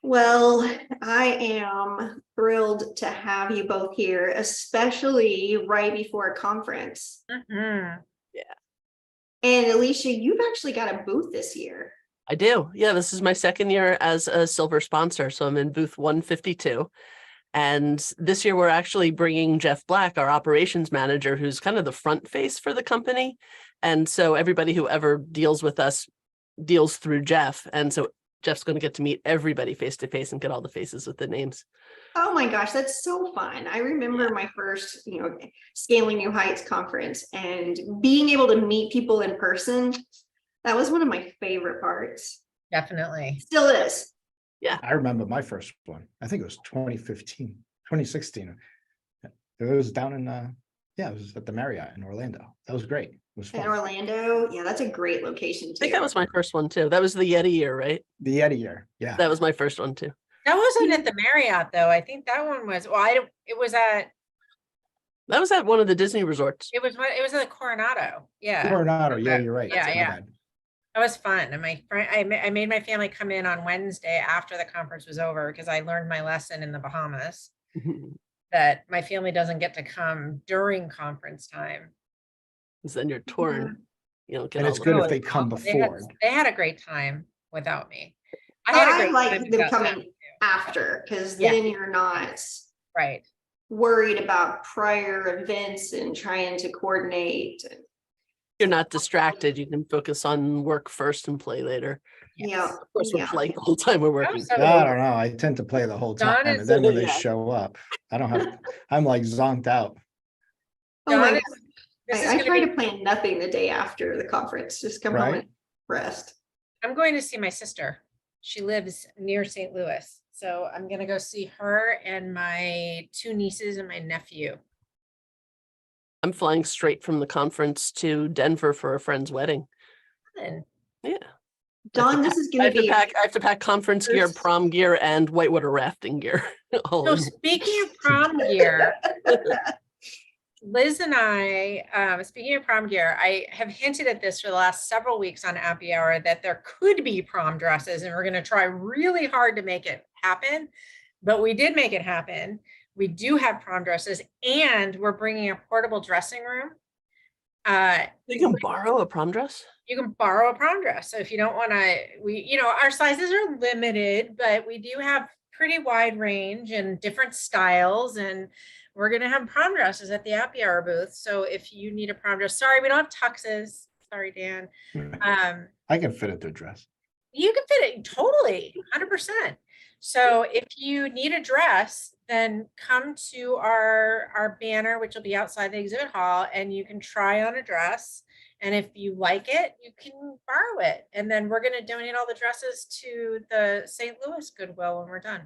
Well, I am thrilled to have you both here, especially right before a conference. Mhm. And Alicia, you've actually got a booth this year. I do. Yeah, this is my second year as a silver sponsor. So I'm in booth 152. And this year we're actually bringing Jeff Black, our operations manager, who's kind of the front face for the company. And so everybody who ever deals with us deals through Jeff. And so Jeff's going to get to meet everybody face to face and get all the faces with the names. Oh my gosh, that's so fun. I remember my first, Scaling New Heights conference and being able to meet people in person. That was one of my favorite parts. Definitely. Still is. Yeah. I remember my first one. I think it was 2015, 2016. It was down in, it was at the Marriott in Orlando. That was great. It was In fun. Orlando. Yeah, that's a great location too. I think that was my first one too. That was the Yeti year, right? The Yeti year. Yeah. That was my first one too. That wasn't at the Marriott though. I think that one was, it was at one of the Disney resorts. it was at the Coronado. Yeah. Coronado. Yeah, you're right. Yeah, My yeah. bad. That was fun. And my friend, I made my family come in on Wednesday after the conference was over because I learned my lesson in the Bahamas that my family doesn't get to come during conference time. Because then you're torn. Get And all it's the good if noise. they come before. They had a great time without me. I had a I great like time them without coming them, too. after because Yeah. then you're not Right. worried about prior events and trying to coordinate. You're not distracted. You can focus on work first and play later. Yeah. Of course, we're Yeah. playing the whole time we're working. so- I don't know. I tend to play the whole Don time, is- and then when they Yeah. show up, I'm like zonked out. Oh my Dawn God. is- this is I gonna try be- to plan nothing the day after the conference. Just come home Right. and rest. I'm going to see my sister. She lives near St. Louis. So I'm going to go see her and my two nieces and my nephew. I'm flying straight from the conference to Denver for a friend's wedding. And Yeah. Dawn, this is I going to be I have to pack conference gear, First- prom gear, and whitewater rafting gear. all so in. speaking of prom gear, Liz and I, speaking of prom gear, I have hinted at this for the last several weeks on Happy Hour that there could be prom dresses and we're going to try really hard to make it happen. But we did make it happen. We do have prom dresses and we're bringing a portable dressing room. You can borrow a prom dress? You can borrow a prom dress. So if you don't want to, our sizes are limited, but we do have pretty wide range and different styles. And we're going to have prom dresses at the Happy Hour booth. So if you need a prom dress, sorry, we don't have tuxes. Sorry, Dan. I can fit it to a dress. You can fit it totally 100%. So if you need a dress, then come to our banner, which will be outside the exhibit hall, and you can try on a dress. And if you like it, you can borrow it. And then we're going to donate all the dresses to the St. Louis Goodwill when we're done.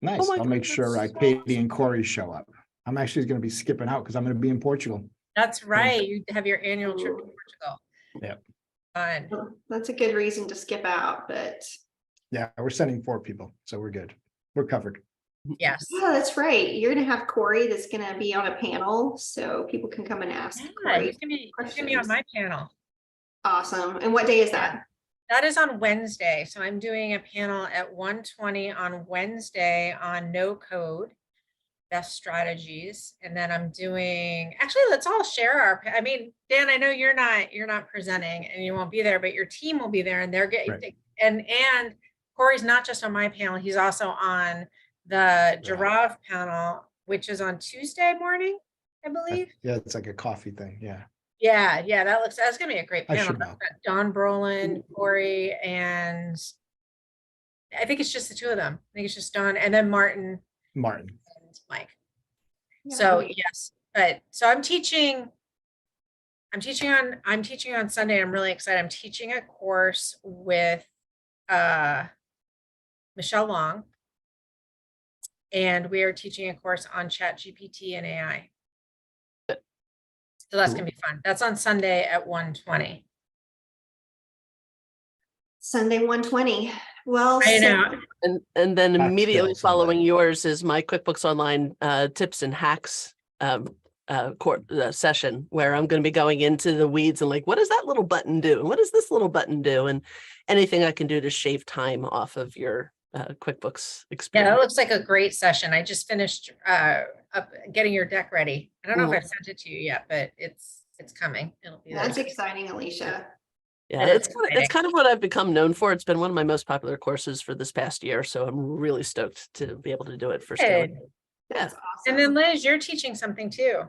Nice. Oh my I'll make God, sure that's so Katie and Corey show up. I'm actually going to be skipping out because I'm going to be in Portugal. That's right. You have your annual trip to Ooh. Portugal. Yep. Fun. That's a good reason to skip out, but Yeah, we're sending 4 people, so we're good. We're covered. Yes. yeah, that's right. You're gonna have Corey that's gonna be on a panel, so people can come and ask Yeah, Corey. he's gonna be on my panel. Awesome. And what day is that? That is on Wednesday. So I'm doing a panel at 1:20 on Wednesday on no code, best strategies. And then I'm doing, actually, let's all share Dan, I know you're not presenting and you won't be there, but your team will be there and they're getting, Right. and Corey's not just on my panel, he's also on the giraffe panel, which is on Tuesday morning, I believe. Yeah, it's like a coffee thing. Yeah. Yeah, that's gonna be a great I panel. should That's know. got Don Brolin, Corey, and I think it's just the two of them. I think it's just Don and then Martin Martin. and Mike. Yeah. So yes, but so I'm teaching on Sunday. I'm really excited. I'm teaching a course with Michelle Long. And we are teaching a course on ChatGPT and AI. So that's gonna be fun. That's on Sunday at 1:20. Sunday 1:20. Well, I so- know. And then Back immediately till Sunday. following yours is my QuickBooks Online tips and hacks session, where I'm going to be going into the weeds and like, what does that little button do? And what does this little button do? And anything I can do to shave time off of your QuickBooks Yeah, experience. that looks like a great session. I just finished up getting your deck ready. I don't know if I've sent it to you yet, but it's coming. It'll be That's there. exciting, Alicia. Yeah, It is it's kind of what I've become known for. It's been one of my most popular courses for this past year, so I'm really stoked to be able to do it for scaling. Good. That's And then awesome. Liz, you're teaching something too.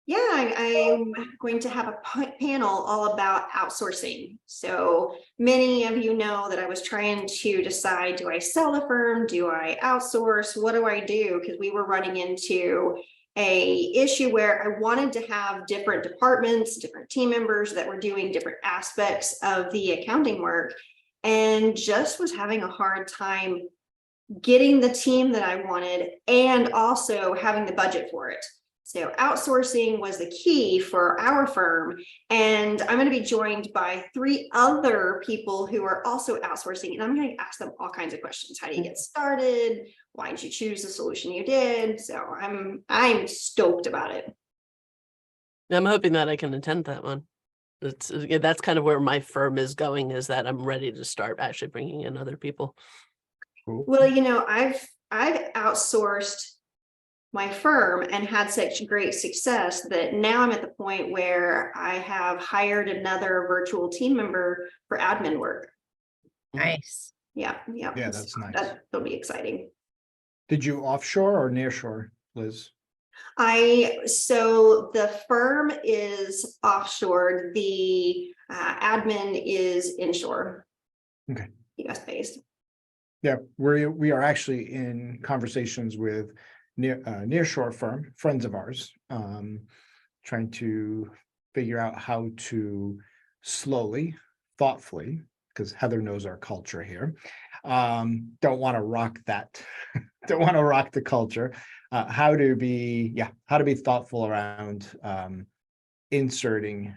Yeah, I'm going to have a panel all about outsourcing. So many of you know that I was trying to decide, do I sell the firm? Do I outsource? What do I do? Because we were running into a issue where I wanted to have different departments, different team members that were doing different aspects of the accounting work, and just was having a hard time getting the team that I wanted and also having the budget for it. So outsourcing was the key for our firm. And I'm going to be joined by 3 other people who are also outsourcing. And I'm going to ask them all kinds of questions. How do you get started? Why did you choose the solution you did? So I'm stoked about it. I'm hoping that I can attend that one. That's kind of where my firm is going, is that I'm ready to start actually bringing in other people. Cool. Well, you know, I've outsourced my firm and had such great success that now I'm at the point where I have hired another virtual team member for admin work. Nice. Yeah. Yeah, that's nice. That'll be exciting. Did you offshore or nearshore, Liz? So the firm is offshore, the admin is inshore. Okay. US based. Yeah, we are actually in conversations with nearshore firm, friends of ours, trying to figure out how to slowly, thoughtfully, because Heather knows our culture here, don't want to rock that, don't want to rock the culture, how to be thoughtful around inserting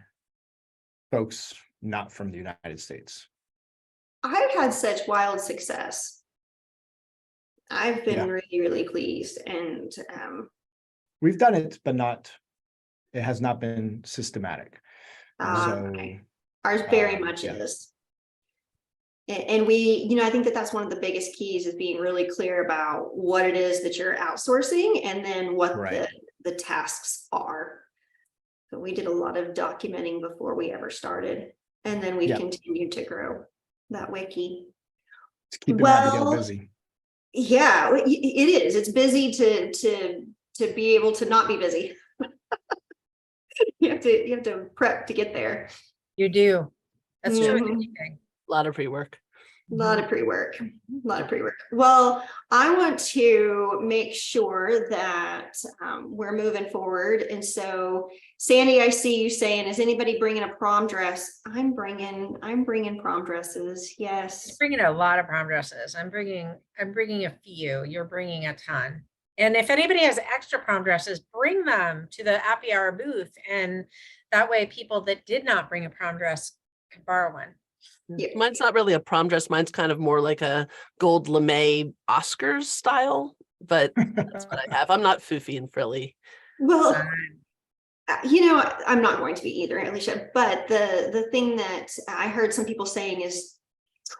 folks not from the United States. I've had such wild success. I've been Yeah. really, really pleased. And We've done it, but it has not been systematic. okay. Ours very much yeah. is. And we, you know, I think that's one of the biggest keys is being really clear about what it is that you're outsourcing and then what Right. the tasks are. So we did a lot of documenting before we ever started. And then we Yeah. continued to grow that wiki. It's keeping Well, Abigail busy. Yeah, it is. It's busy to be able to not be busy. You have to prep to get there. You do. That's true with Mhm. anything. A lot of pre-work. A lot of pre-work, a lot of pre-work. Well, I want to make sure that we're moving forward. And so Sandy, I see you saying, is anybody bringing a prom dress? I'm bringing prom dresses. Yes. I'm bringing a lot of prom dresses. I'm bringing a few. You're bringing a ton. And if anybody has extra prom dresses, bring them to the happy hour booth. And that way people that did not bring a prom dress can borrow one. Yeah. Mine's not really a prom dress. Mine's kind of more like a gold lame Oscars style, but that's what I have. I'm not foofy and frilly. Well, you know, I'm not going to be either, Alicia, but the thing that I heard some people saying is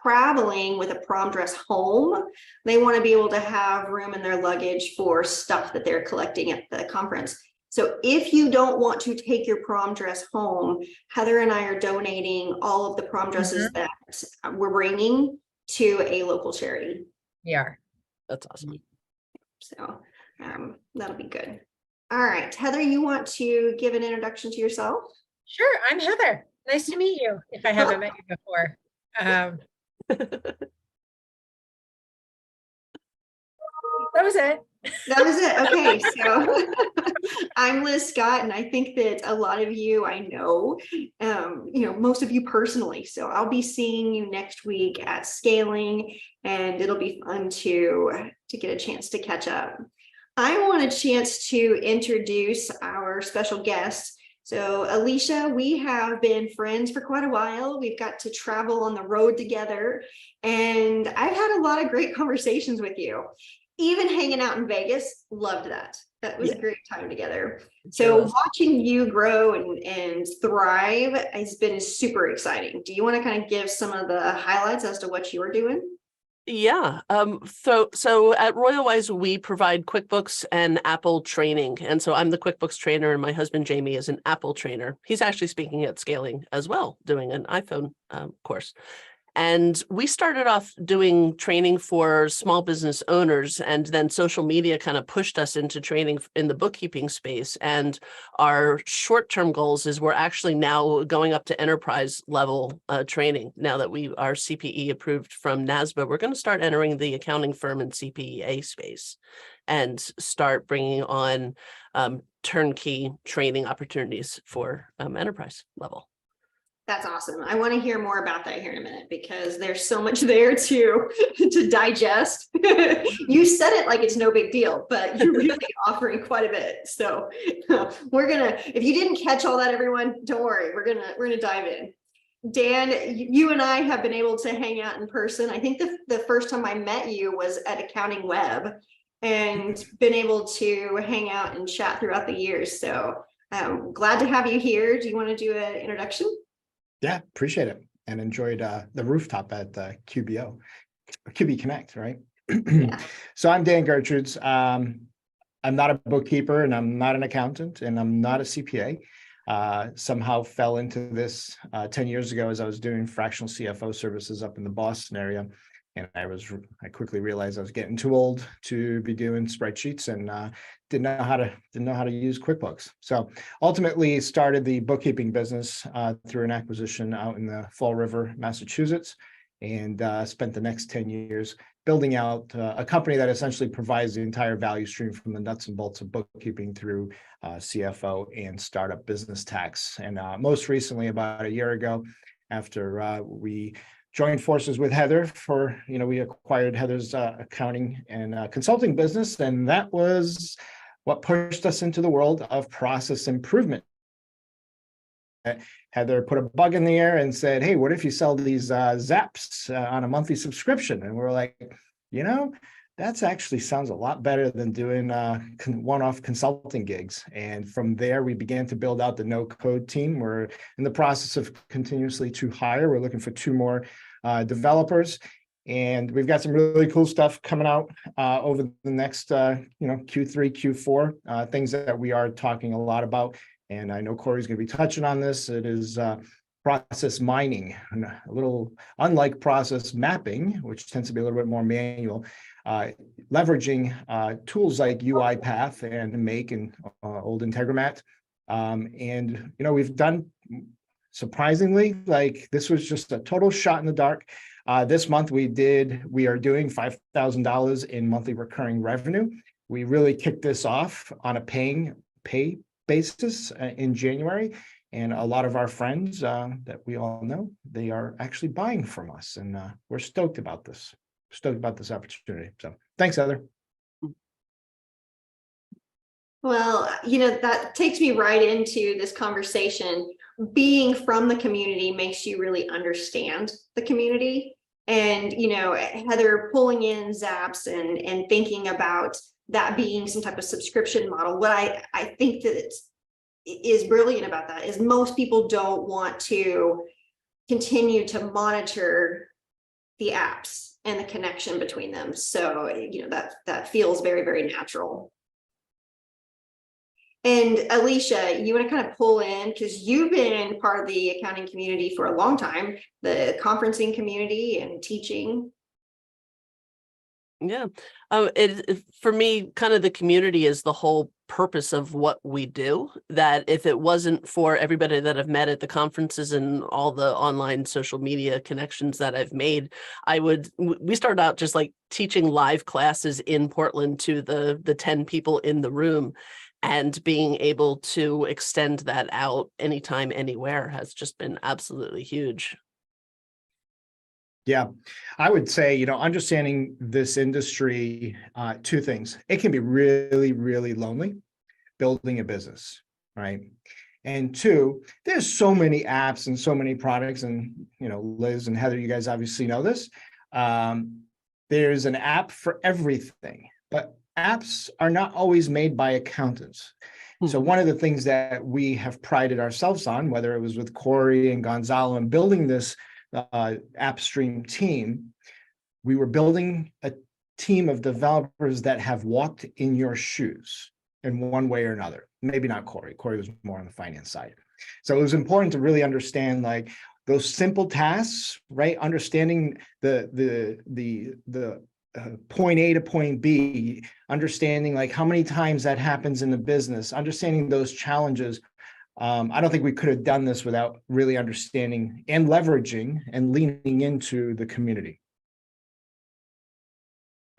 traveling with a prom dress home, they want to be able to have room in their luggage for stuff that they're collecting at the conference. So if you don't want to take your prom dress home, Heather and I are donating all of the prom dresses that we're bringing to a local charity. Yeah. That's awesome. So that'll be good. All right, Heather, you want to give an introduction to yourself? Sure. I'm Heather. Nice to meet you if I haven't met you before. That was it. That was it. Okay, so I'm Liz Scott, and I think that a lot of you I know, you know, most of you personally. So I'll be seeing you next week at Scaling, and it'll be fun to get a chance to catch up. I want a chance to introduce our special guest. So Alicia, we have been friends for quite a while. We've got to travel on the road together, and I've had a lot of great conversations with you. Even hanging out in Vegas, loved that. That was a great time together. So watching you grow and thrive has been super exciting. Do you want to kind of give some of the highlights as to what you are doing? Yeah. So at Royal Wise, we provide QuickBooks and Apple training. And so I'm the QuickBooks trainer and my husband, Jamie, is an Apple trainer. He's actually speaking at Scaling as well, doing an iPhone course. And we started off doing training for small business owners, and then social media kind of pushed us into training in the bookkeeping space. And our short-term goals is we're actually now going up to enterprise level training. Now that we are CPE approved from NASBA, we're going to start entering the accounting firm and CPA space and start bringing on turnkey training opportunities for enterprise level. That's awesome. I want to hear more about that here in a minute because there's so much there to digest. You said it like it's no big deal, but you're really offering quite a bit. So we're gonna, if you didn't catch all that, everyone, don't worry. We're gonna dive in. Dan, you and I have been able to hang out in person. I think the first time I met you was at Accounting Web and been able to hang out and chat throughout the years. So glad to have you here. Do you want to do an introduction? Yeah, appreciate it, and enjoyed the rooftop at QBO, QB Connect, right? Yeah. So I'm Dan Gertrudes. I'm not a bookkeeper, and I'm not an accountant, and I'm not a CPA. Somehow fell into this 10 years ago as I was doing fractional CFO services up in the Boston area. And I quickly realized I was getting too old to be doing spreadsheets and didn't know how to use QuickBooks. So ultimately started the bookkeeping business through an acquisition out in the Fall River, Massachusetts, and spent the next 10 years building out a company that essentially provides the entire value stream from the nuts and bolts of bookkeeping through CFO and startup business tax. And most recently, about a year ago, after we joined forces with Heather for, we acquired Heather's accounting and consulting business. And that was what pushed us into the world of process improvement. Heather put a bug in the air and said, hey, what if you sell these Zaps on a monthly subscription? And we're like, that's actually sounds a lot better than doing one-off consulting gigs. And from there, we began to build out the no-code team. We're in the process of continuously to hire. We're looking for 2 more developers. And we've got some really cool stuff coming out over the next, Q3, Q4, things that we are talking a lot about. And I know Corey's going to be touching on this. It is process mining, a little unlike process mapping, which tends to be a little bit more manual. Leveraging tools like UiPath and Make and old Integromat. And, we've done surprisingly, like this was just a total shot in the dark. This month we are doing $5,000 in monthly recurring revenue. We really kicked this off on a pay basis in January. And a lot of our friends that we all know, they are actually buying from us. And we're stoked about this opportunity. So thanks, Heather. Well, that takes me right into this conversation. Being from the community makes you really understand the community. And, Heather pulling in Zaps and thinking about that being some type of subscription model. What I think that is brilliant about that is most people don't want to continue to monitor the apps and the connection between them. So, that feels very, very natural. And Alicia, you want to kind of pull in, because you've been part of the accounting community for a long time, the conferencing community and teaching. Yeah. For me, kind of the community is the whole purpose of what we do, that if it wasn't for everybody that I've met at the conferences and all the online social media connections that I've made, we started out just like teaching live classes in Portland to the 10 people in the room, and being able to extend that out anytime, anywhere has just been absolutely huge. Yeah, I would say, understanding this industry, 2 things. It can be really, really lonely building a business, right? And 2, there's so many apps and so many products, and, Liz and Heather, you guys obviously know this. There's an app for everything, but apps are not always made by accountants. So one of the things that we have prided ourselves on, whether it was with Corey and Gonzalo and building this app stream team, we were building a team of developers that have walked in your shoes in one way or another. Maybe not Corey. Corey was more on the finance side. So it was important to really understand like those simple tasks, right? Understanding the point A to point B, understanding like how many times that happens in the business, understanding those challenges. I don't think we could have done this without really understanding and leveraging and leaning into the community.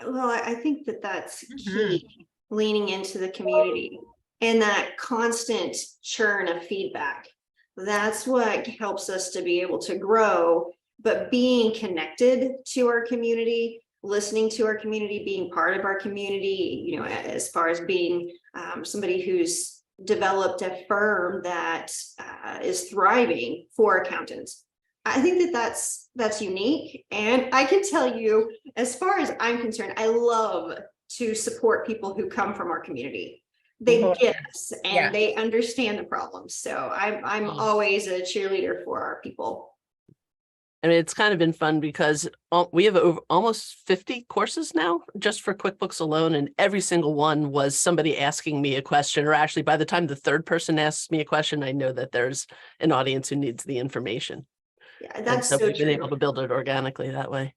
Well, I think that that's Mhm. key, leaning into the community and that constant churn of feedback. That's what helps us to be able to grow, but being connected to our community, listening to our community, being part of our community, you know, as far as being somebody who's developed a firm that is thriving for accountants. I think that that's unique. And I can tell you, as far as I'm concerned, I love to support people who come from our community. They get us and Yes. they understand the problems. So I'm always a cheerleader for our people. I mean, it's kind of been fun because we have over almost 50 courses now just for QuickBooks alone. And every single one was somebody asking me a question, or actually by the time the third person asks me a question, I know that there's an audience who needs the information. Yeah, And that's so so we've been true. able to build it organically that way.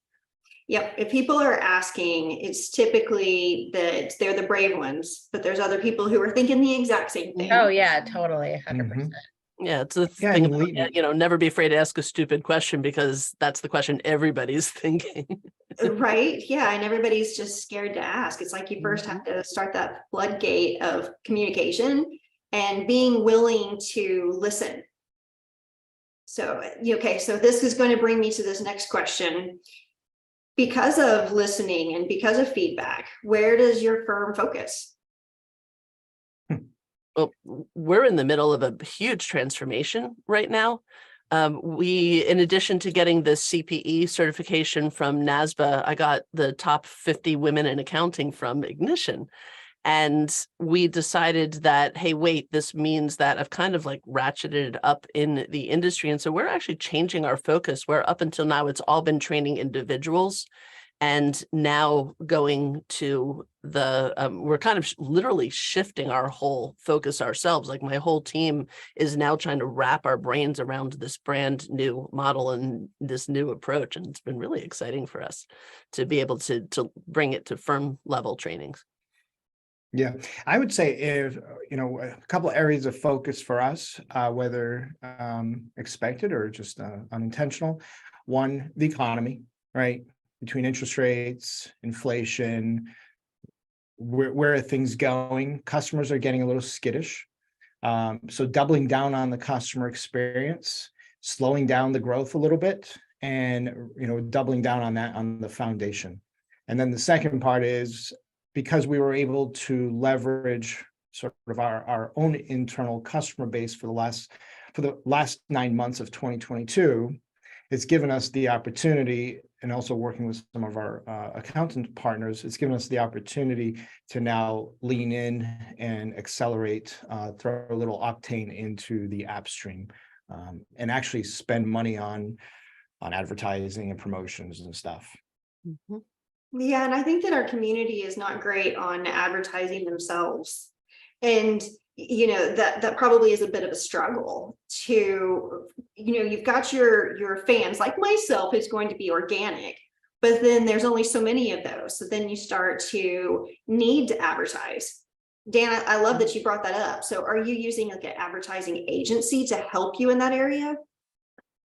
Yep. If people are asking, it's typically that they're the brave ones, but there's other people who are thinking the exact same thing. Oh, yeah, totally. 100%. Yeah, it's the Yeah, thing and about, you know, never be afraid to ask a stupid question because that's the question everybody's thinking. Right. Yeah. And everybody's just scared to ask. It's like you first have to start that floodgate of communication and being willing to listen. So, okay, so this is going to bring me to this next question. Because of listening and because of feedback, where does your firm focus? Well, we're in the middle of a huge transformation right now. In addition to getting the CPE certification from NASBA, I got the top 50 women in accounting from Ignition. And we decided that, hey, wait, this means that I've kind of like ratcheted up in the industry. And so we're actually changing our focus, where up until now, it's all been training individuals. And now going to we're kind of literally shifting our whole focus ourselves. Like my whole team is now trying to wrap our brains around this brand new model and this new approach. And it's been really exciting for us to be able to bring it to firm level trainings. Yeah, I would say if, a couple of areas of focus for us, whether expected or just unintentional. One, the economy, right? Between interest rates, inflation, where are things going? Customers are getting a little skittish. So doubling down on the customer experience, slowing down the growth a little bit, and doubling down on that on the foundation. And then the second part is, because we were able to leverage sort of our own internal customer base for the last 9 months of 2022, it's given us the opportunity, and also working with some of our accountant partners, it's given us the opportunity to now lean in and accelerate, throw a little octane into the app stream, and actually spend money on advertising and promotions and stuff. Mm-hmm. Yeah, and I think that our community is not great on advertising themselves. And that probably is a bit of a struggle to, you've got your fans like myself who's going to be organic, but then there's only so many of those. So then you start to need to advertise. Dan, I love that you brought that up. So are you using like an advertising agency to help you in that area?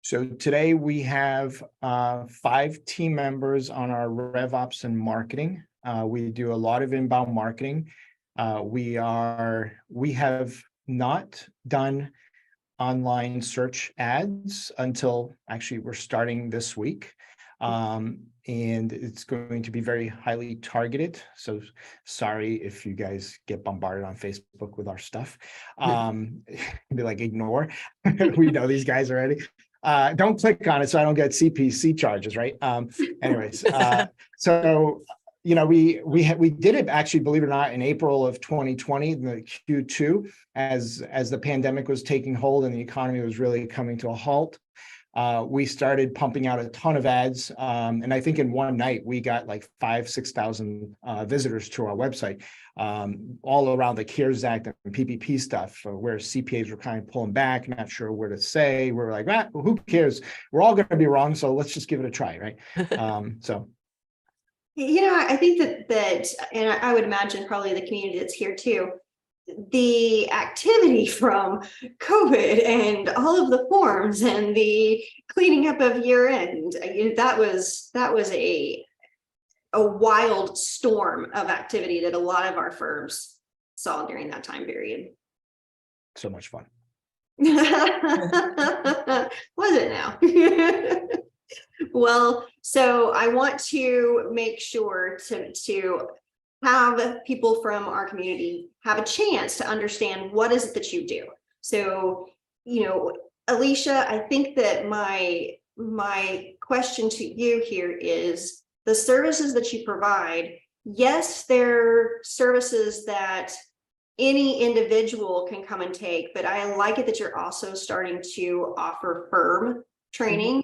So today we have 5 team members on our RevOps and marketing. We do a lot of inbound marketing. We have not done online search ads until actually we're starting this week. And it's going to be very highly targeted. So sorry if you guys get bombarded on Facebook with our stuff. Be like, ignore. We know these guys already. Don't click on it so I don't get CPC charges, right? Anyways, so we did it actually, believe it or not, in April of 2020, in the Q2, as the pandemic was taking hold and the economy was really coming to a halt. we started pumping out a ton of ads. And I think in one night we got like 6,000 visitors to our website, all around the CARES Act and PPP stuff, where CPAs were kind of pulling back, not sure where to say. We're like, who cares? We're all going to be wrong, so let's just give it a try, right? So. I think that, and I would imagine probably the community that's here too, the activity from COVID and all of the forms and the cleaning up of year end, that was a wild storm of activity that a lot of our firms saw during that time period. So much fun. Was it now? Well, so I want to make sure to have people from our community have a chance to understand what is it that you do. So, Alicia, I think that my question to you here is the services that you provide. Yes, they're services that any individual can come and take, but I like it that you're also starting to offer firm training,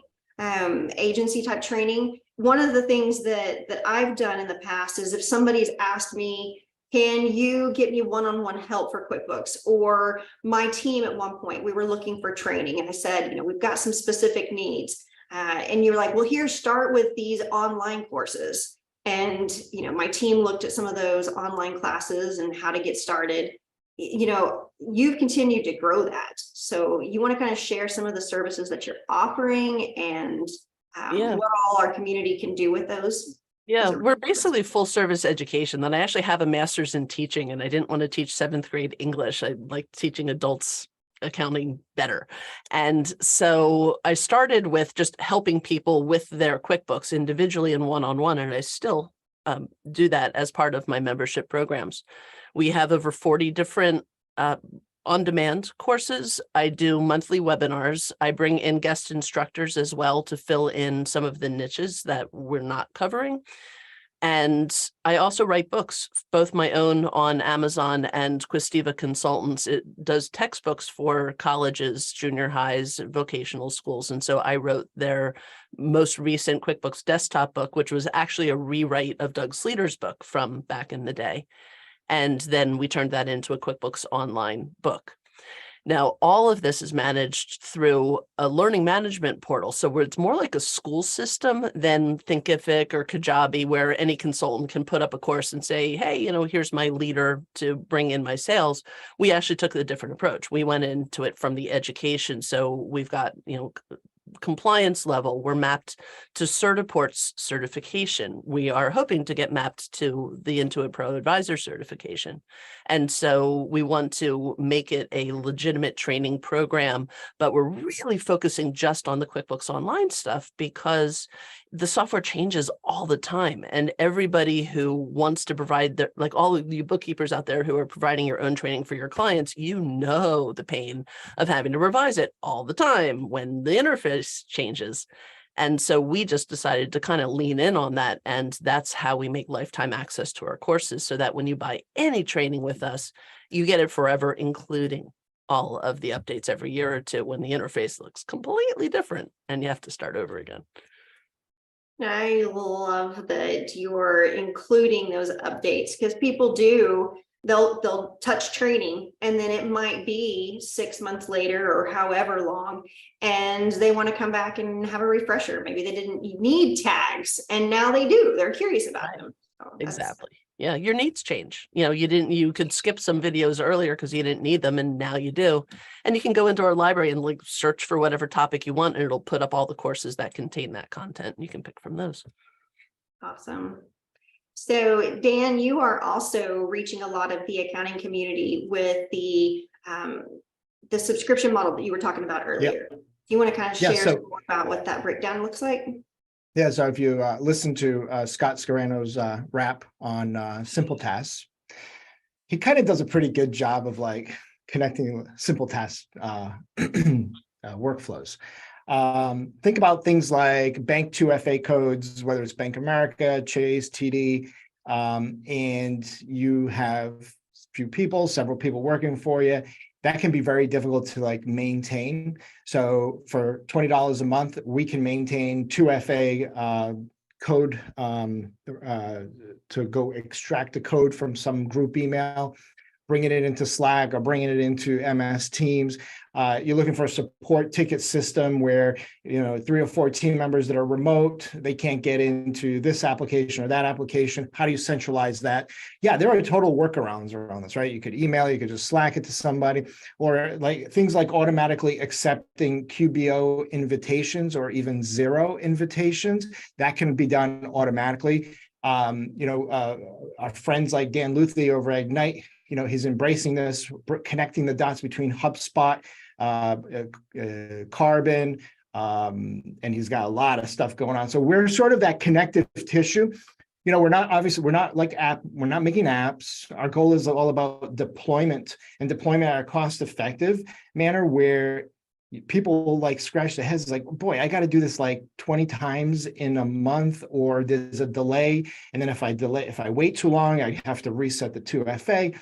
agency type training. One of the things that I've done in the past is if somebody's asked me, can you get me one-on-one help for QuickBooks? Or my team at one point, we were looking for training and I said, we've got some specific needs. And you're like, well, here, start with these online courses. And, my team looked at some of those online classes and how to get started. You've continued to grow that. So you want to kind of share some of the services that you're offering and what all our community can do with those? Yeah, we're basically full service education. Then I actually have a master's in teaching, and I didn't want to teach 7th grade English. I like teaching adults accounting better. And so I started with just helping people with their QuickBooks individually and one-on-one, and I still do that as part of my membership programs. We have over 40 different on-demand courses. I do monthly webinars. I bring in guest instructors as well to fill in some of the niches that we're not covering. And I also write books, both my own on Amazon and Questiva Consultants. It does textbooks for colleges, junior highs, vocational schools. And so I wrote their most recent QuickBooks desktop book, which was actually a rewrite of Doug Sleater's book from back in the day. And then we turned that into a QuickBooks online book. Now, all of this is managed through a learning management portal. So where it's more like a school system than Thinkific or Kajabi, where any consultant can put up a course and say, hey, here's my leader to bring in my sales. We actually took a different approach. We went into it from the education. So we've got, compliance level. We're mapped to Certiport's certification. We are hoping to get mapped to the Intuit Pro Advisor certification. And so we want to make it a legitimate training program, but we're really focusing just on the QuickBooks Online stuff because the software changes all the time. And everybody who wants to provide like all of you bookkeepers out there who are providing your own training for your clients, the pain of having to revise it all the time when the interface changes. And so we just decided to kind of lean in on that. And that's how we make lifetime access to our courses, so that when you buy any training with us, you get it forever, including all of the updates every year or two when the interface looks completely different and you have to start over again. I love that you're including those updates, because people they'll touch training and then it might be 6 months later or however long, and they want to come back and have a refresher. Maybe they didn't need tags and now they do. They're curious about them. So exactly. Yeah, your needs change. You could skip some videos earlier because you didn't need them, and now you do. And you can go into our library and search for whatever topic you want, and it'll put up all the courses that contain that content. You can pick from those. Awesome. So Dan, you are also reaching a lot of the accounting community with the subscription model that you were talking about earlier. Do you want to kind of share more about what that breakdown looks like? Yeah, so if you listen to Scott Scarano's rap on Simple Tasks, he kind of does a pretty good job of connecting simple task workflows. Think about things like Bank 2FA codes, whether it's Bank of America, Chase, TD, and you have several people working for you, that can be very difficult to like maintain. So for $20 a month, we can maintain 2FA code to go extract the code from some group email, bringing it into Slack or bringing it into MS Teams. You're looking for a support ticket system where, 3 or 4 team members that are remote, they can't get into this application or that application. How do you centralize that? Yeah, there are total workarounds around this, right? You could email, you could just Slack it to somebody, or like things like automatically accepting QBO invitations or even 0 invitations. That can be done automatically. Our friends like Dan Luthi over at Ignite, he's embracing this, connecting the dots between HubSpot, Carbon, and he's got a lot of stuff going on. So we're sort of that connective tissue. We're not we're not making apps. Our goal is all about deployment and deployment at a cost-effective manner where people like scratch their heads like, boy, I got to do this like 20 times in a month, or there's a delay. And then if I wait too long, I have to reset the 2FA.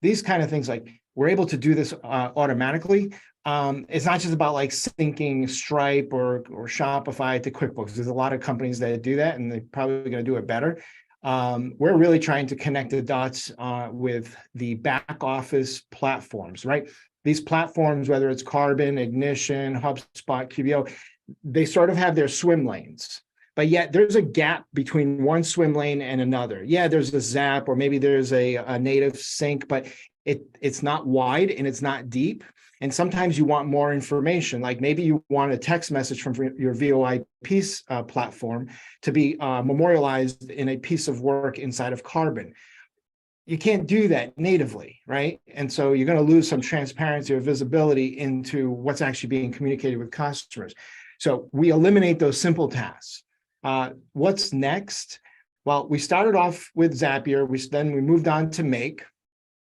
These kind of things, like we're able to do this automatically. It's not just about like syncing Stripe or Shopify to QuickBooks. There's a lot of companies that do that, and they're probably going to do it better. We're really trying to connect the dots with the back office platforms, right? These platforms, whether it's Carbon, Ignition, HubSpot, QBO, they sort of have their swim lanes. But yet there's a gap between one swim lane and another. Yeah, there's a Zap, or maybe there's a native sync, but it's not wide and it's not deep. And sometimes you want more information, like maybe you want a text message from your VoIP platform to be memorialized in a piece of work inside of Carbon. You can't do that natively, right? And so you're going to lose some transparency or visibility into what's actually being communicated with customers. So we eliminate those simple tasks. What's next? Well, we started off with Zapier. Then we moved on to Make,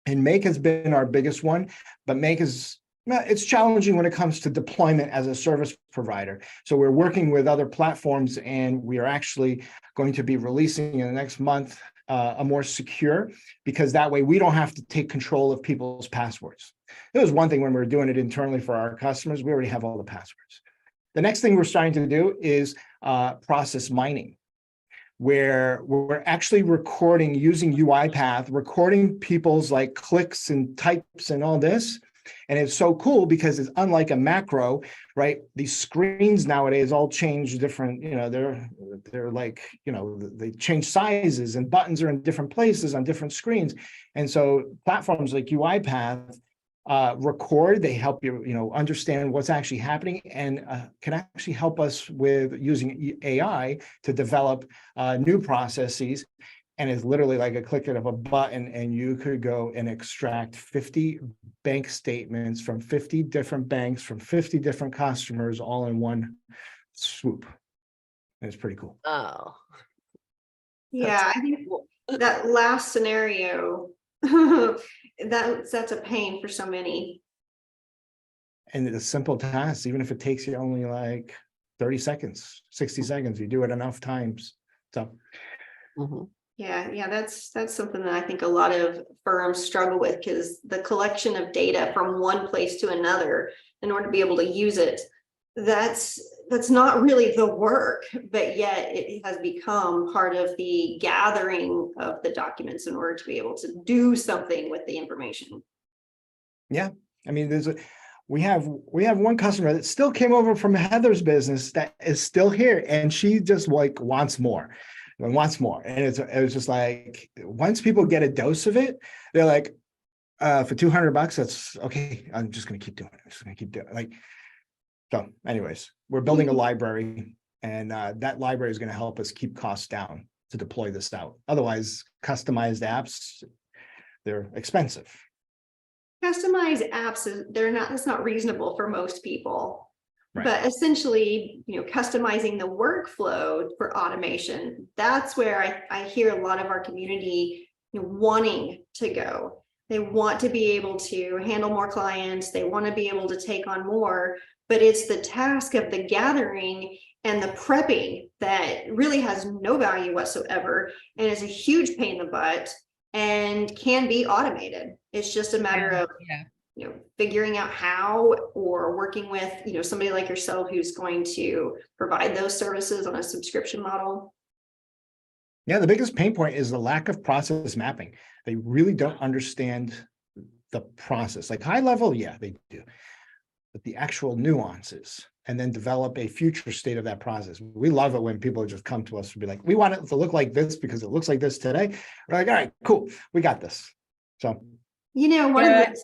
and Make has been our biggest one. But Make it's challenging when it comes to deployment as a service provider. So we're working with other platforms, and we are actually going to be releasing in the next month a more secure, because that way we don't have to take control of people's passwords. It was one thing when we were doing it internally for our customers. We already have all the passwords. The next thing we're starting to do is process mining, where we're actually recording using UiPath, recording people's like clicks and types and all this. And it's so cool because it's unlike a macro, right? These screens nowadays all change different, they're like, they change sizes, and buttons are in different places on different screens. And so platforms like UiPath record, they help you, understand what's actually happening, and can actually help us with using AI to develop new processes. And it's literally like a click of a button, and you could go and extract 50 bank statements from 50 different banks, from 50 different customers, all in one swoop. And it's pretty cool. Oh, Yeah, I think that last scenario, that's a pain for so many. And it's a simple task, even if it takes you only like 30 seconds, 60 seconds, you do it enough times. So. mm-hmm. Yeah, that's something that I think a lot of firms struggle with, because the collection of data from one place to another in order to be able to use it, that's not really the work, but yet it has become part of the gathering of the documents in order to be able to do something with the information. Yeah, I mean, we have one customer that still came over from Heather's business that is still here, and she just like wants more. And it was just like, once people get a dose of it, they're like, for $200, that's okay. I'm just going to keep doing it. Like, so anyways, we're building a library, and that library is going to help us keep costs down to deploy this out. Otherwise, customized apps, they're expensive. Customized apps, that's not reasonable for most people. Right. But essentially, customizing the workflow for automation, that's where I hear a lot of our community wanting to go. They want to be able to handle more clients. They want to be able to take on more, but it's the task of the gathering and the prepping that really has no value whatsoever, and is a huge pain in the butt and can be automated. It's just a matter of figuring out how, or working with, somebody like yourself who's going to provide those services on a subscription model? Yeah, the biggest pain point is the lack of process mapping. They really don't understand the process. Like high level, yeah, they do. But the actual nuances, and then develop a future state of that process. We love it when people just come to us and be like, we want it to look like this because it looks like this today. We're like, all right, cool, we got this. So, One Yeah. of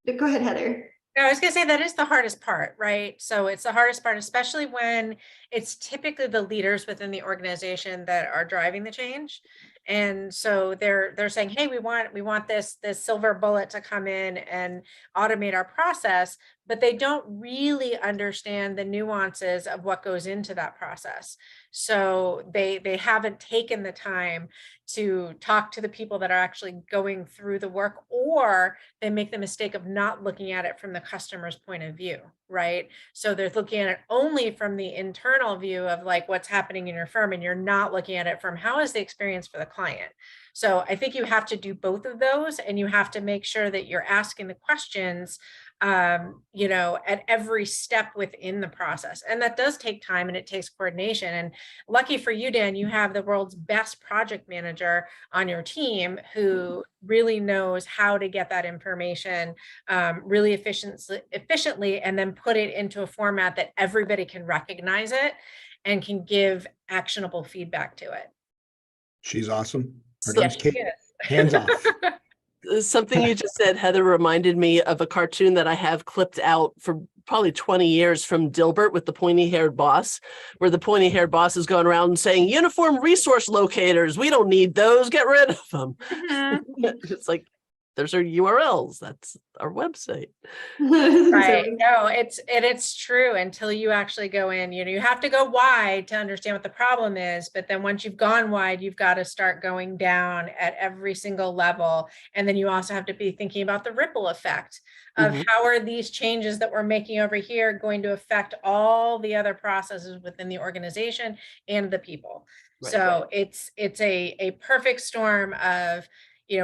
the, go ahead, Heather. I was gonna say that is the hardest part, right? So it's the hardest part, especially when it's typically the leaders within the organization that are driving the change. And so they're saying, hey, we want this silver bullet to come in and automate our process, but they don't really understand the nuances of what goes into that process. So they haven't taken the time to talk to the people that are actually going through the work, or they make the mistake of not looking at it from the customer's point of view, right? So they're looking at it only from the internal view of like what's happening in your firm, and you're not looking at it from how is the experience for the client. So I think you have to do both of those, and you have to make sure that you're asking the questions at every step within the process. And that does take time, and it takes coordination. And lucky for you, Dan, you have the world's best project manager on your team who really knows how to get that information really efficiently, and then put it into a format that everybody can recognize it and can give actionable feedback to it. she's awesome. Her So- name's Yes, she Kate. is. Hands off. Something you just said, Heather, reminded me of a cartoon that I have clipped out for probably 20 years from Dilbert with the pointy-haired boss, where the pointy-haired boss is going around saying, uniform resource locators, we don't need those, get rid of them. It's like, there's our URLs, that's our website. Right. No, it's true until you actually go in. You have to go wide to understand what the problem is, but then once you've gone wide, you've got to start going down at every single level. And then you also have to be thinking about the ripple effect of how are these changes that we're making over here going to affect all the other processes within the organization and the people. Right. So it's a perfect storm of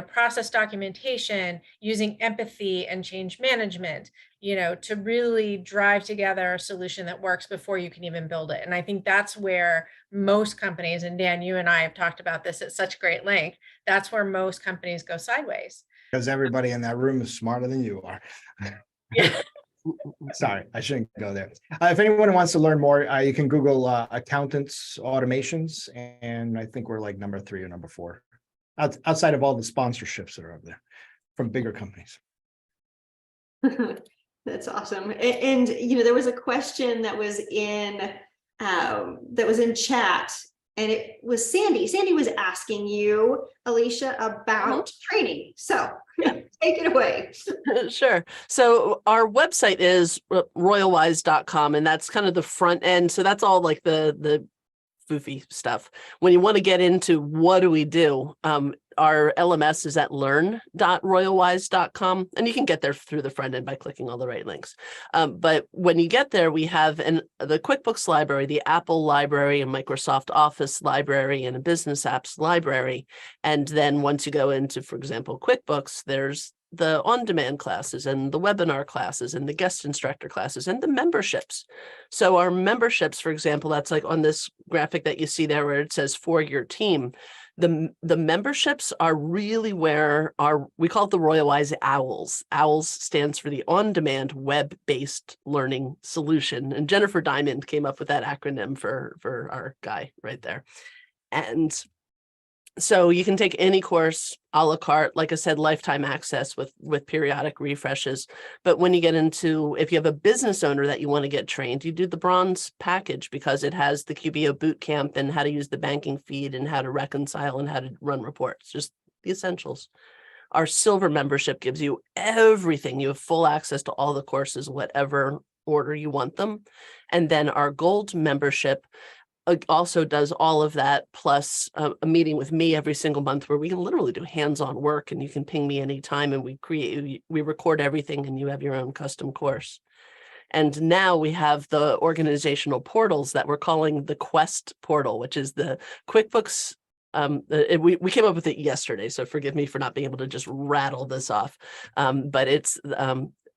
process documentation, using empathy and change management, to really drive together a solution that works before you can even build it. And I think that's where most companies, and Dan, you and I have talked about this at such great length, that's where most companies go sideways. Because everybody in that room is smarter than you are. Yeah. Sorry, I shouldn't go there. If anyone wants to learn more, you can Google accountants automations, and I think we're like number 3 or number 4. Outside of all the sponsorships that are up there from bigger companies. That's awesome. And there was a question that was in chat, and it was Sandy. Sandy was asking you, Alicia, about training. So take it away. Sure. So our website is royalwise.com, and that's kind of the front end. So that's all like the foofy stuff. When you want to get into what do we do, our LMS is at learn.royalwise.com, and you can get there through the front end by clicking all the right links. But when you get there, we have the QuickBooks library, the Apple library, and Microsoft Office library, and a business apps library. And then once you go into, for example, QuickBooks, there's the on-demand classes and the webinar classes and the guest instructor classes and the memberships. So our memberships, for example, that's like on this graphic that you see there where it says for your team. The memberships are really where we call it the RoyalWise OWLs. OWLs stands for the on-demand web-based learning solution. And Jennifer Diamond came up with that acronym for our guy right there. And so you can take any course a la carte, like I said, lifetime access with periodic refreshes. But when you get into, if you have a business owner that you want to get trained, you do the bronze package because it has the QBO boot camp and how to use the banking feed and how to reconcile and how to run reports, just the essentials. Our silver membership gives you everything. You have full access to all the courses, whatever order you want them. And then our gold membership also does all of that, plus a meeting with me every single month where we can literally do hands-on work, and you can ping me anytime, and we record everything, and you have your own custom course. And now we have the organizational portals that we're calling the Quest portal, which is the QuickBooks. We came up with it yesterday, so forgive me for not being able to just rattle this off. But it's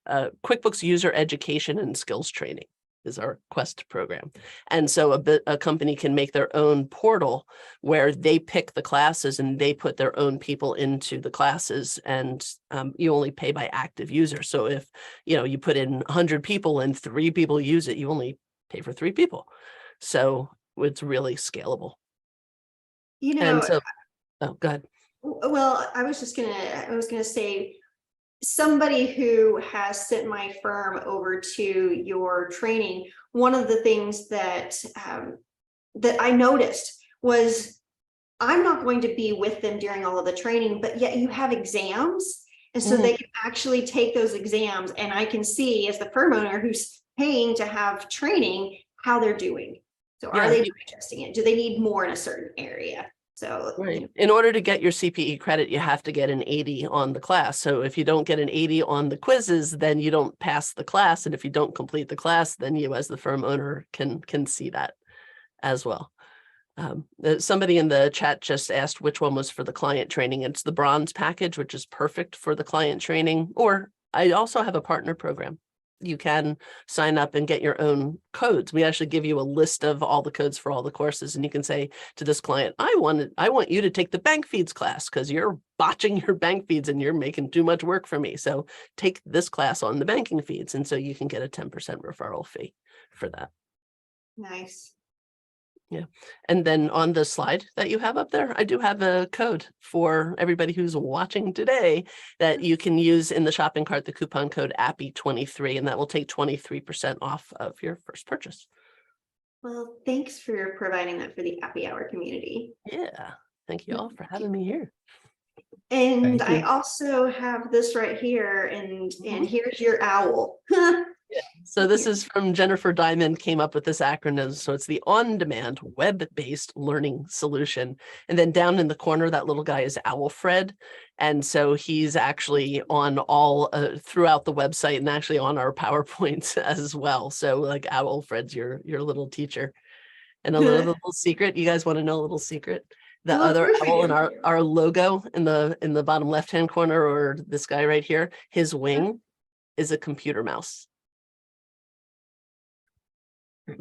QuickBooks User Education and Skills Training is our Quest program. And so a company can make their own portal where they pick the classes and they put their own people into the classes, and you only pay by active user. So if, you know, you put in 100 people and 3 people use it, you only pay for 3 people. So it's really scalable. You And know, so, oh, go ahead. well, I was gonna say, somebody who has sent my firm over to your training, one of the things that that I noticed was, I'm not going to be with them during all of the training, but yet you have exams. And so they can actually take those exams, and I can see, as the firm owner who's paying to have training, how they're doing. So are they digesting it? Do they need more in a certain area? So Right. In order to get your CPE credit, you have to get an 80 on the class. So if you don't get an 80 on the quizzes, then you don't pass the class. And if you don't complete the class, then you as the firm owner can see that as well. Somebody in the chat just asked which one was for the client training. It's the bronze package, which is perfect for the client training. Or I also have a partner program. You can sign up and get your own codes. We actually give you a list of all the codes for all the courses, and you can say to this client, I want you to take the bank feeds class because you're botching your bank feeds and you're making too much work for me. So take this class on the banking feeds. And so you can get a 10% referral fee for that. nice. Yeah. And then on the slide that you have up there, I do have a code for everybody who's watching today that you can use in the shopping cart, the coupon code APPY23, and that will take 23% off of your first purchase. Well, thanks for providing that for the happy hour community. Yeah. Thank you all for having me here. And Thank you. I also have this right here, and here's your owl. So this is from Jennifer Diamond, came up with this acronym. So it's the on-demand web-based learning solution. And then down in the corner, that little guy is Owlfred. And so he's actually on all throughout the website and actually on our PowerPoints as well. So like Owlfred's your little teacher. And a little secret, you guys want to know a little secret? The Oh, of other course we owl in do. our logo in the bottom left-hand corner, or this guy right here, his wing is a computer mouse.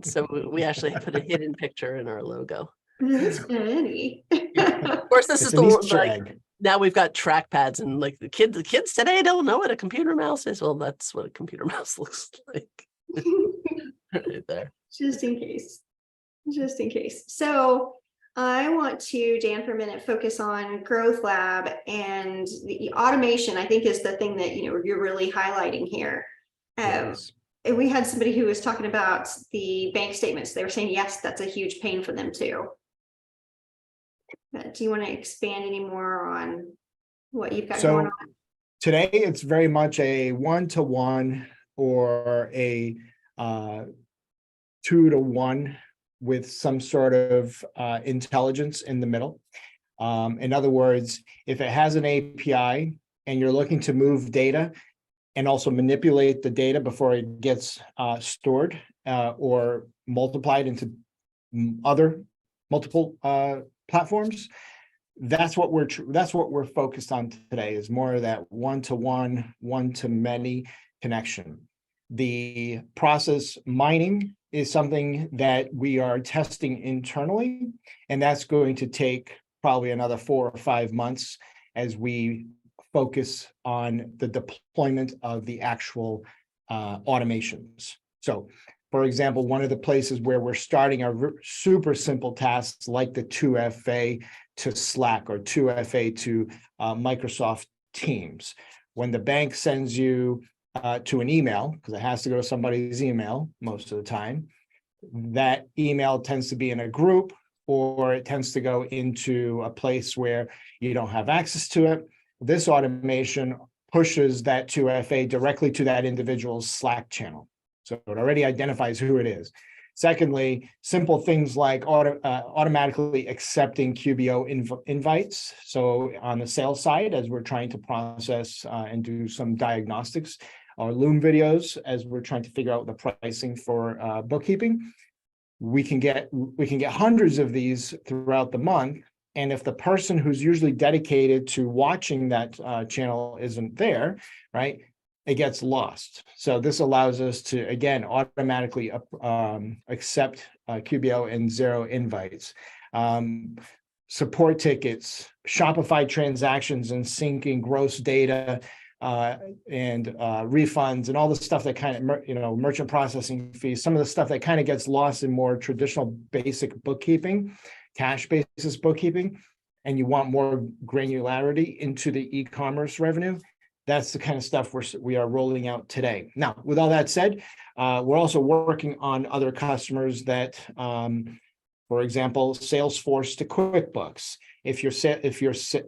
So we actually put a hidden picture in our logo. That's funny. Of course, this It's is an the Easter like, egg. now we've got trackpads, and like the kids today don't know what a computer mouse is. Well, that's what a computer mouse looks like right there. Just in case. Just in case. So I want to, Dan, for a minute, focus on Growth Lab, and the automation, I think, is the thing that, you know, you're really highlighting here. Yes. And we had somebody who was talking about the bank statements. They were saying, yes, that's a huge pain for them too. Do you want to expand any more on what you've got going on? Today, it's very much a 1-to-1 or a 2-to-1 with some sort of intelligence in the middle. In other words, if it has an API and you're looking to move data and also manipulate the data before it gets stored or multiplied into multiple platforms, that's what we're focused on today, is more of that 1-to-1, 1-to-many connection. The process mining is something that we are testing internally, and that's going to take probably another 4 or 5 months as we focus on the deployment of the actual automations. So, for example, one of the places where we're starting our super simple tasks like the 2FA to Slack or 2FA to Microsoft Teams. When the bank sends you to an email, because it has to go to somebody's email most of the time, that email tends to be in a group, or it tends to go into a place where you don't have access to it. This automation pushes that 2FA directly to that individual's Slack channel. So it already identifies who it is. Secondly, simple things like automatically accepting QBO invites. So on the sales side, as we're trying to process and do some diagnostics, or Loom videos, as we're trying to figure out the pricing for bookkeeping, we can get hundreds of these throughout the month. And if the person who's usually dedicated to watching that channel isn't there, right, it gets lost. So this allows us to, again, automatically accept QBO and zero invites. Support tickets, Shopify transactions and syncing gross data and refunds and all the stuff that kind of, merchant processing fees, some of the stuff that kind of gets lost in more traditional basic bookkeeping, cash basis bookkeeping, and you want more granularity into the e-commerce revenue. That's the kind of stuff we are rolling out today. Now, with all that said, we're also working on other customers that, for example, Salesforce to QuickBooks. If you're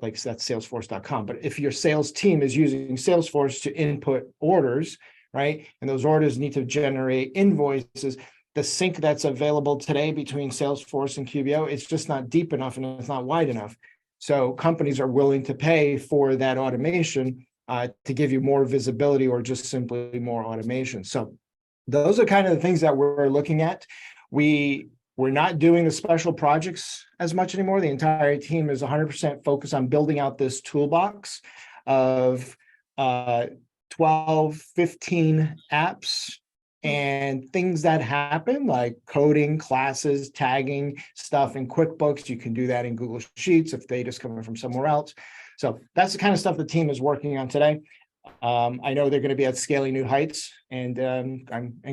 like that's Salesforce.com, but if your sales team is using Salesforce to input orders, right, and those orders need to generate invoices, the sync that's available today between Salesforce and QBO, it's just not deep enough and it's not wide enough. So companies are willing to pay for that automation to give you more visibility or just simply more automation. So those are kind of the things that we're looking at. We're not doing the special projects as much anymore. The entire team is 100% focused on building out this toolbox of 12, 15 apps and things that happen like coding, classes, tagging stuff in QuickBooks. You can do that in Google Sheets if data's coming from somewhere else. So that's the kind of stuff the team is working on today. I know they're going to be at Scaling New Heights, and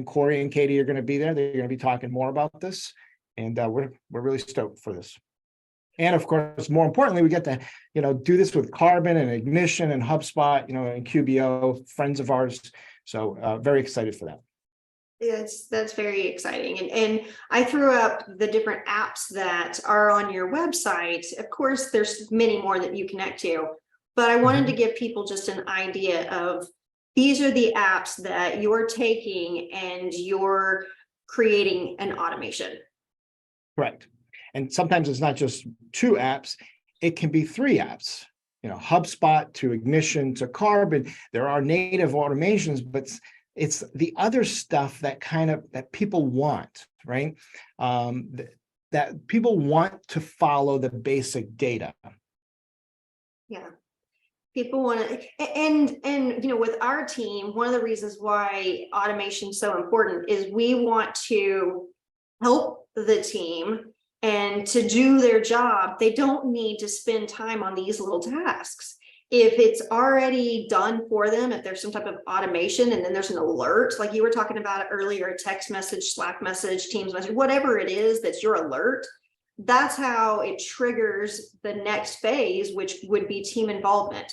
Corey and Katie are going to be there. They're going to be talking more about this, and we're really stoked for this. And of course, more importantly, we get to do this with Carbon and Ignition and HubSpot, and QBO, friends of ours. So very excited for that. That's very exciting. And I threw up the different apps that are on your website. Of course, there's many more that you connect to, but I wanted to give people just an idea of these are the apps that you're taking and you're creating an automation. Correct. And sometimes it's not just 2 apps, it can be 3 apps. HubSpot to Ignition to Carbon. There are native automations, but it's the other stuff that that people want, right? That people want to follow the basic data. Yeah. People want to, and with our team, one of the reasons why automation is so important is we want to help the team and to do their job. They don't need to spend time on these little tasks. If it's already done for them, if there's some type of automation and then there's an alert, like you were talking about earlier, a text message, Slack message, Teams message, whatever it is that's your alert, that's how it triggers the next phase, which would be team involvement.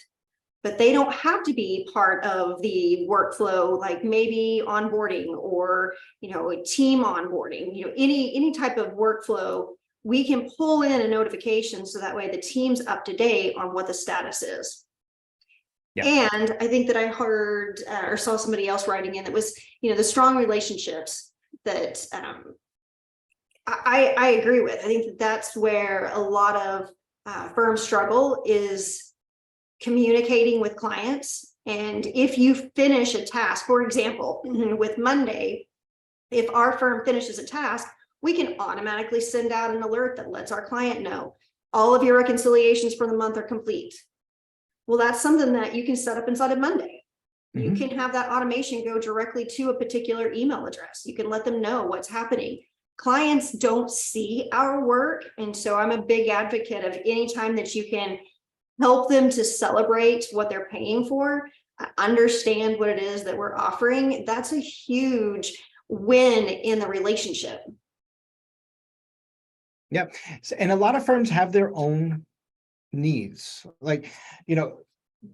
But they don't have to be part of the workflow, like maybe onboarding or, a team onboarding, any type of workflow. We can pull in a notification so that way the team's up to date on what the status is. Yeah. And I think that I heard or saw somebody else writing in that was, the strong relationships that I agree with. I think that's where a lot of firms struggle is communicating with clients. And if you finish a task, for example, with Monday, if our firm finishes a task, we can automatically send out an alert that lets our client know all of your reconciliations for the month are complete. Well, that's something that you can set up inside of Monday. You can have that automation go directly to a particular email address. You can let them know what's happening. Clients don't see our work. And so I'm a big advocate of any time that you can help them to celebrate what they're paying for, understand what it is that we're offering. That's a huge win in the relationship. Yeah. And a lot of firms have their own needs. Like,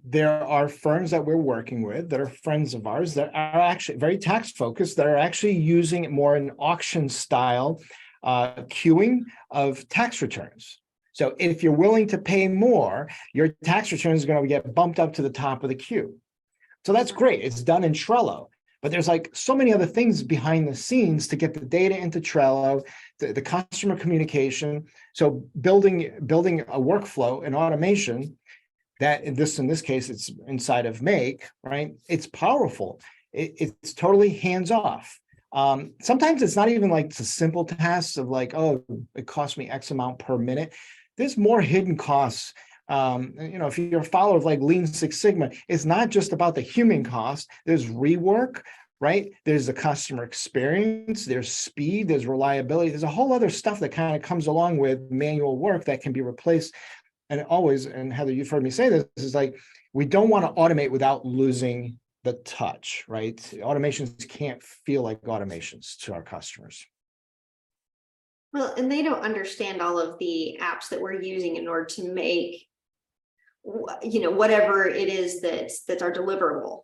there are firms that we're working with that are friends of ours that are actually very tax focused, that are actually using more an auction style queuing of tax returns. So if you're willing to pay more, your tax return is going to get bumped up to the top of the queue. So that's great. It's done in Trello. But there's so many other things behind the scenes to get the data into Trello, the customer communication. So building a workflow and automation that in this case, it's inside of Make, right? It's powerful. It's totally hands off. Sometimes it's not even like the simple tasks of it cost me X amount per minute. There's more hidden costs if you're a follower of like Lean Six Sigma, it's not just about the human cost. There's rework, right? There's the customer experience, there's speed, there's reliability. There's a whole other stuff that kind of comes along with manual work that can be replaced. And always, and Heather, you've heard me say this, is like, we don't want to automate without losing the touch, right? Automations can't feel like automations to our customers. Well, and they don't understand all of the apps that we're using in order to make, whatever it is that's our deliverable.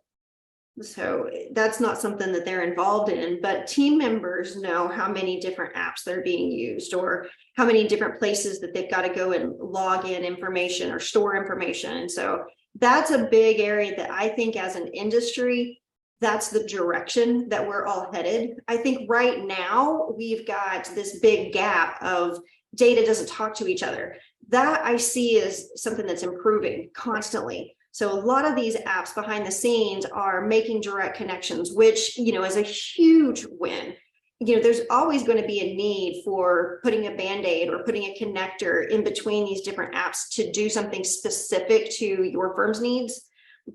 So that's not something that they're involved in, but team members know how many different apps they're being used, or how many different places that they've got to go and log in information or store information. And so that's a big area that I think as an industry, that's the direction that we're all headed. I think right now we've got this big gap of data doesn't talk to each other. That I see as something that's improving constantly. So a lot of these apps behind the scenes are making direct connections, which, is a huge win. There's always going to be a need for putting a Band-Aid or putting a connector in between these different apps to do something specific to your firm's needs.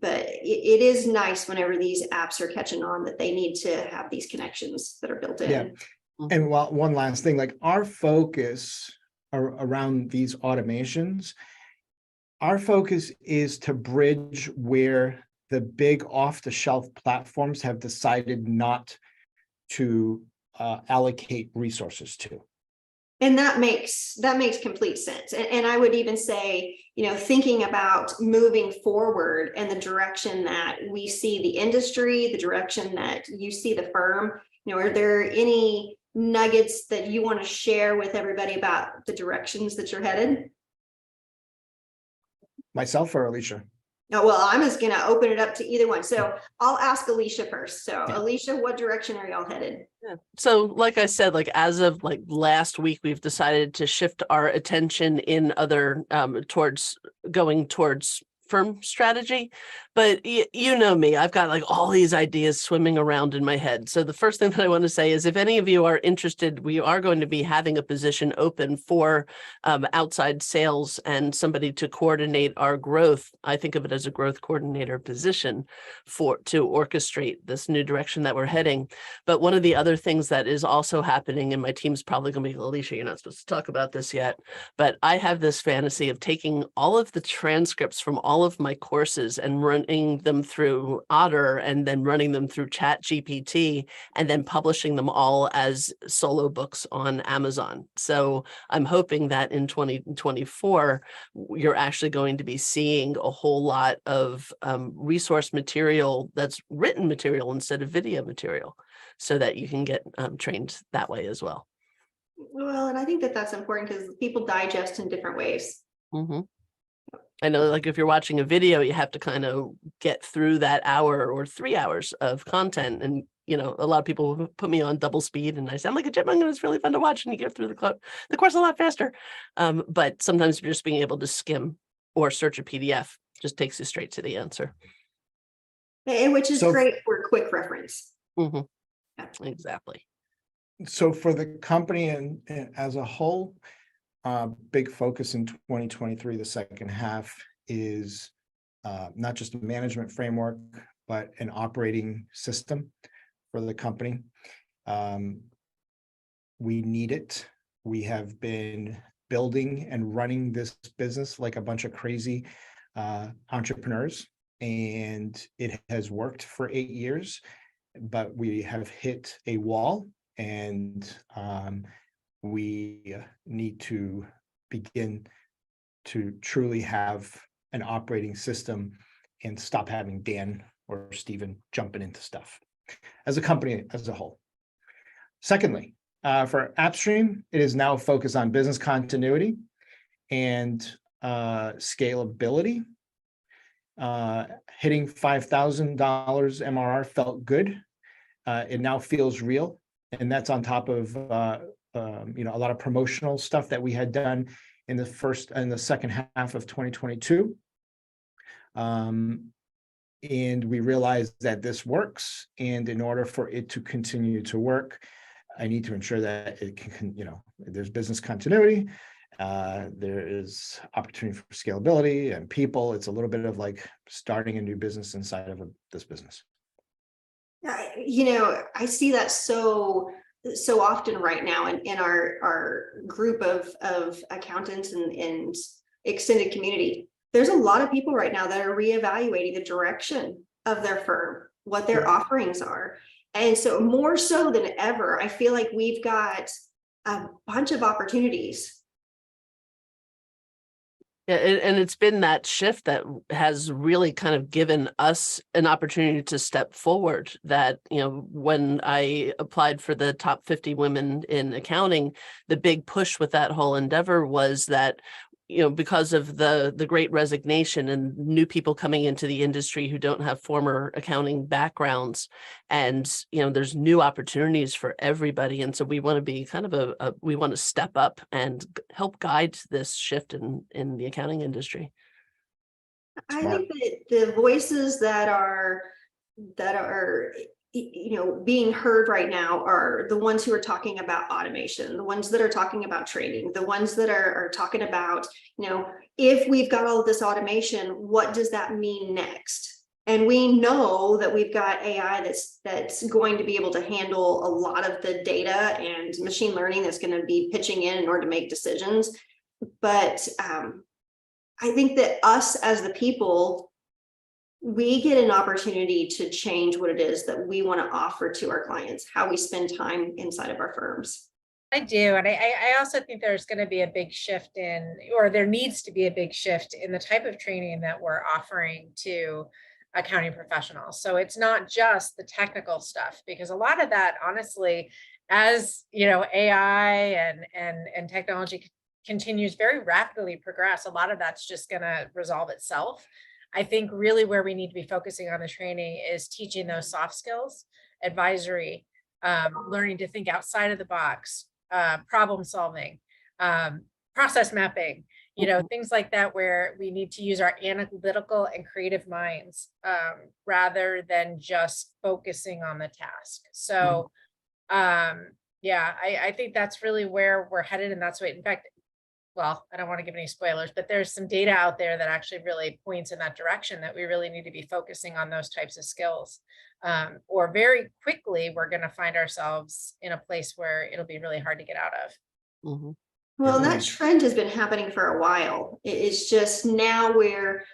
But it is nice whenever these apps are catching on that they need to have these connections that are built in. Yeah. And one last thing, like our focus around these automations, our focus is to bridge where the big off-the-shelf platforms have decided not to allocate resources to. And that makes complete sense. And I would even say, thinking about moving forward and the direction that we see the industry, the direction that you see the firm, are there any nuggets that you want to share with everybody about the directions that you're headed? Myself or Alicia? No, well, I'm just going to open it up to either one. So I'll ask Alicia first. So Yeah. Alicia, what direction are y'all headed? Yeah. So like I said, like as of like last week, we've decided to shift our attention in other towards firm strategy. But you know me, I've got like all these ideas swimming around in my head. So the first thing that I want to say is if any of you are interested, we are going to be having a position open for outside sales and somebody to coordinate our growth. I think of it as a growth coordinator position to orchestrate this new direction that we're heading. But one of the other things that is also happening, and my team's probably going to be, Alicia, you're not supposed to talk about this yet, but I have this fantasy of taking all of the transcripts from all of my courses and running them through Otter and then running them through Chat GPT and then publishing them all as solo books on Amazon. So I'm hoping that in 2024, you're actually going to be seeing a whole lot of resource material that's written material instead of video material so that you can get trained that way as well. Well, and I think that that's important because people digest in different ways. Mm-hmm. I know, like if you're watching a video, you have to kind of get through that hour or 3 hours of content. And, a lot of people put me on double speed and I sound like a chipmunk and it's really fun to watch and you get through the course a lot faster. But sometimes just being able to skim or search a PDF just takes you straight to the answer. And which is great for quick reference. Mm-hmm. Yeah. Exactly. So for the company and as a whole, big focus in 2023, the second half is not just a management framework, but an operating system for the company. We need it. We have been building and running this business like a bunch of crazy entrepreneurs, and it has worked for 8 years, but we have hit a wall, and we need to begin to truly have an operating system and stop having Dan or Stephen jumping into stuff as a company as a whole. Secondly, for AppStream, it is now focused on business continuity and scalability. Hitting $5,000 MRR felt good. It now feels real. And that's on top of a lot of promotional stuff that we had done in the second half of 2022. And we realized that this works. And in order for it to continue to work, I need to ensure that it can, there's business continuity There is opportunity for scalability and people. It's a little bit of like starting a new business inside of this business. I see that so often right now in our group of accountants and extended community. There's a lot of people right now that are reevaluating the direction of their firm, what their offerings are. And so more so than ever, I feel like we've got a bunch of opportunities. Yeah, and it's been that shift that has really kind of given us an opportunity to step forward. That, when I applied for the top 50 women in accounting, the big push with that whole endeavor was that, because of the great resignation and new people coming into the industry who don't have former accounting backgrounds, and there's new opportunities for everybody, and so we want to be kind of we want to step up and help guide this shift in the accounting industry. I think that the voices that are being heard right now are the ones who are talking about automation, the ones that are talking about training, the ones that are talking about, if we've got all of this automation, what does that mean next? And we know that we've got AI that's going to be able to handle a lot of the data and machine learning that's going to be pitching in order to make decisions. But I think that us as the people, we get an opportunity to change what it is that we want to offer to our clients, how we spend time inside of our firms. I do. And I also think there's going to be a big shift or there needs to be a big shift in the type of training that we're offering to accounting professionals. So it's not just the technical stuff, because a lot of that, honestly, as AI and technology continues very rapidly progress, a lot of that's just going to resolve itself. I think really where we need to be focusing on the training is teaching those soft skills, advisory, learning to think outside of the box, problem solving, process mapping, things like that, where we need to use our analytical and creative minds rather than just focusing on the task. So yeah, I think that's really where we're headed. And that's what, in fact, well, I don't want to give any spoilers, but there's some data out there that actually really points in that direction, that we really need to be focusing on those types of skills. Or very quickly, we're going to find ourselves in a place where it'll be really hard to get out of. Mm-hmm. Well, that trend has been happening for a while. It's just now where,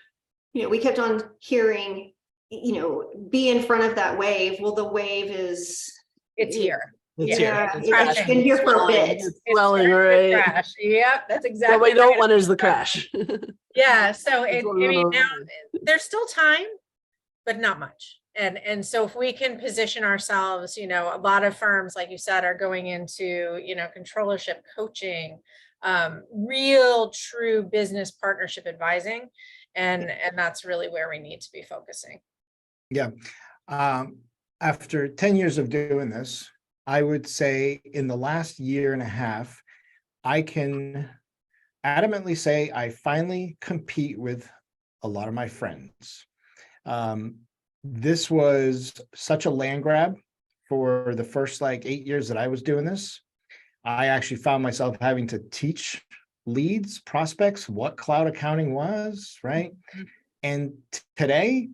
we kept on hearing, be in front of that wave. Well, the wave it's here. It's been here for a bit. It's swelling, right? Crash. Yep, that's exactly. What we don't want is the crash. Yeah, so now there's still time, but not much. And so if we can position ourselves, a lot of firms, like you said, are going into, controllership coaching, real true business partnership advising. And that's really where we need to be focusing. Yeah. After 10 years of doing this, I would say in the last year and a half, I can adamantly say I finally compete with a lot of my friends. This was such a land grab for the first 8 years that I was doing this. I actually found myself having to teach leads, prospects, what cloud accounting was, right? And today,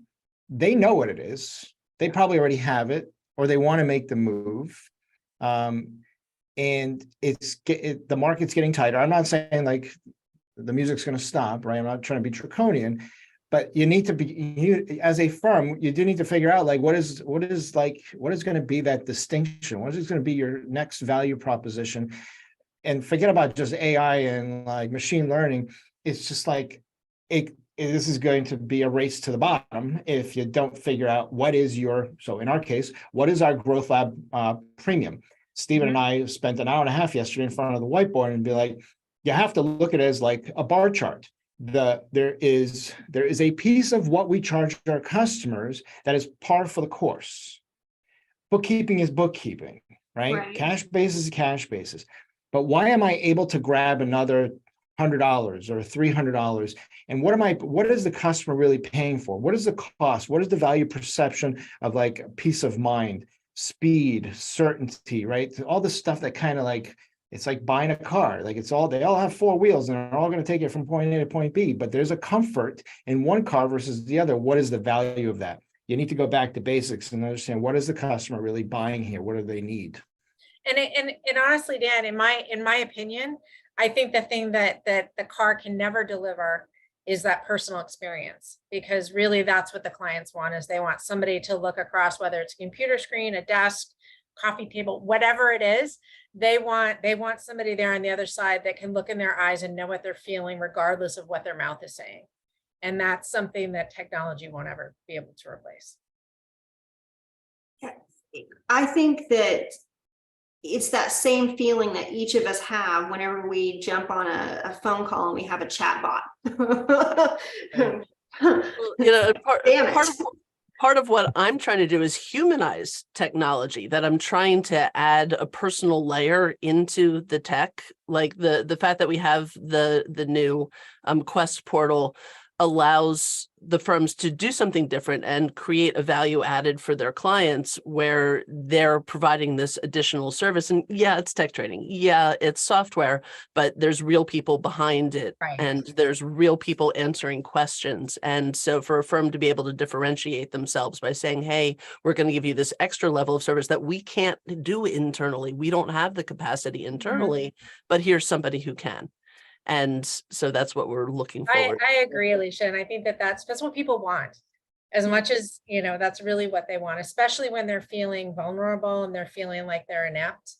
they know what it is. They probably already have it, or they want to make the move. And the market's getting tighter. I'm not saying the music's going to stop, right? I'm not trying to be draconian, but you need to be, as a firm, you do need to figure out what is going to be that distinction? What is going to be your next value proposition? And forget about just AI and machine learning. It's just this is going to be a race to the bottom if you don't figure out so in our case, what is our Growth Lab premium? Stephen and I spent an hour and a half yesterday in front of the whiteboard and be like, you have to look at it as a bar chart. There is a piece of what we charge our customers that is par for the course. Bookkeeping is bookkeeping, right? Cash basis is cash basis. But why am I able to grab another $100 or $300? And what is the customer really paying for? What is the cost? What is the value perception of peace of mind, speed, certainty, right? All the stuff that kind of it's like buying a car. Like they all have four wheels and they're all going to take it from point A to point B, but there's a comfort in one car versus the other. What is the value of that? You need to go back to basics and understand, what is the customer really buying here? What do they need? And honestly, Dan, in my opinion, I think the thing that the car can never deliver is that personal experience, because really that's what the clients want, is they want somebody to look across, whether it's a computer screen, a desk, coffee table, whatever it is. They want somebody there on the other side that can look in their eyes and know what they're feeling, regardless of what their mouth is saying. And that's something that technology won't ever be able to replace. I think that it's that same feeling that each of us have whenever we jump on a phone call and we have a chat bot. Well, you know, Damn it. part of what I'm trying to do is humanize technology, that I'm trying to add a personal layer into the tech. Like the fact that we have the new Quest portal allows the firms to do something different and create a value added for their clients, where they're providing this additional service. And yeah, it's tech trading. Yeah, it's software, but there's real people behind it, Right. and there's real people answering questions. And so for a firm to be able to differentiate themselves by saying, hey, we're going to give you this extra level of service that we can't do internally. We don't have the capacity internally, but here's somebody who can. And so that's what we're looking forward. I agree, Alicia. And I think that's what people want, as much as, you know, that's really what they want, especially when they're feeling vulnerable and they're feeling like they're inept